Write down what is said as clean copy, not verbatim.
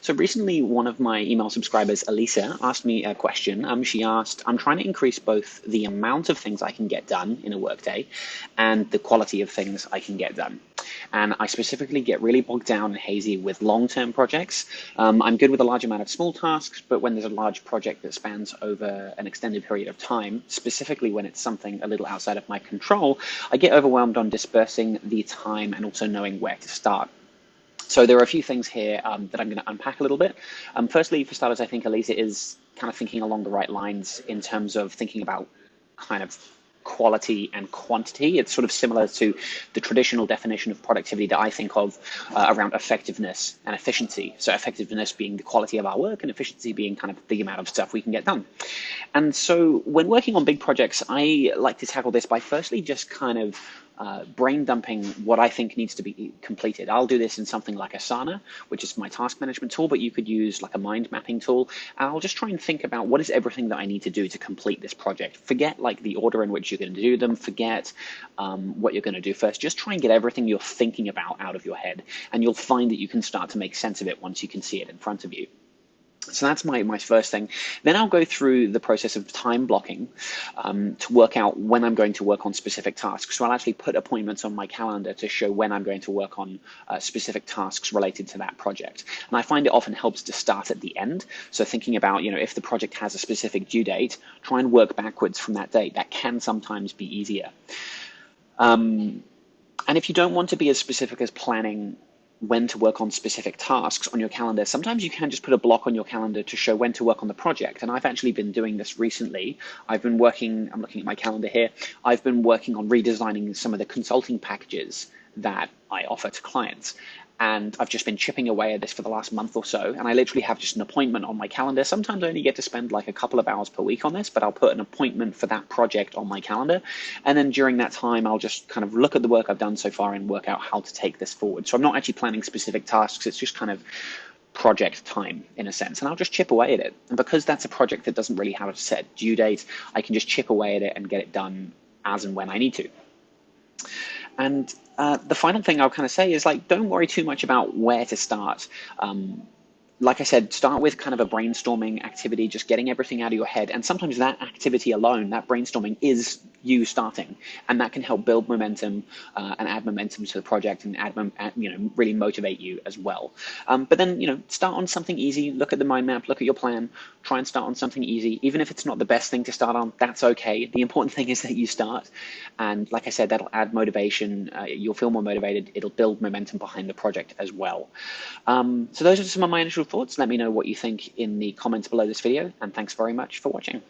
So recently, one of my email subscribers, Elisa, asked me a question. She asked, I'm trying to increase both the amount of things I can get done in a workday and the quality of things I can get done. And I specifically get really bogged down and hazy with long-term projects. I'm good with a large amount of small tasks, but when there's a large project that spans over an extended period of time, specifically when it's something a little outside of my control, I get overwhelmed on dispersing the time and also knowing where to start. So there are a few things here that I'm going to unpack a little bit. Firstly, for starters, I think Elisa is kind of thinking along the right lines in terms of thinking about kind of quality and quantity. It's sort of similar to the traditional definition of productivity that I think of around effectiveness and efficiency. So effectiveness being the quality of our work and efficiency being kind of the amount of stuff we can get done. And so when working on big projects, I like to tackle this by firstly just kind of brain dumping what I think needs to be completed. I'll do this in something like Asana, which is my task management tool, but you could use like a mind mapping tool. And I'll just try and think about what is everything that I need to do to complete this project. Forget like the order in which you're going to do them. Forget what you're going to do first. Just try and get everything you're thinking about out of your head. And you'll find that you can start to make sense of it once you can see it in front of you. So that's my first thing. Then I'll go through the process of time blocking to work out when I'm going to work on specific tasks. So I'll actually put appointments on my calendar to show when I'm going to work on specific tasks related to that project. And I find it often helps to start at the end. So thinking about, if the project has a specific due date, try and work backwards from that date. That can sometimes be easier. And if you don't want to be as specific as planning when to work on specific tasks on your calendar, sometimes you can just put a block on your calendar to show when to work on the project. And I've actually been doing this recently. I'm looking at my calendar here, I've been working on redesigning some of the consulting packages that I offer to clients. And I've just been chipping away at this for the last month or so. And I literally have just an appointment on my calendar. Sometimes I only get to spend like a couple of hours per week on this, but I'll put an appointment for that project on my calendar. And then during that time, I'll just kind of look at the work I've done so far and work out how to take this forward. So I'm not actually planning specific tasks. It's just kind of project time in a sense. And I'll just chip away at it. And because that's a project that doesn't really have a set due date, I can just chip away at it and get it done as and when I need to. And the final thing I'll kind of say is don't worry too much about where to start. Like I said, start with kind of a brainstorming activity, just getting everything out of your head. And sometimes that activity alone, that brainstorming, is you starting, and that can help build momentum and add momentum to the project and really motivate you as well. But then start on something easy. Look at the mind map, look at your plan. Try and start on something easy, even if it's not the best thing to start on. That's okay. The important thing is that you start, and like I said, that'll add motivation. You'll feel more motivated. It'll build momentum behind the project as well. So those are some of my initial thoughts. Let me know what you think in the comments below this video, and thanks very much for watching.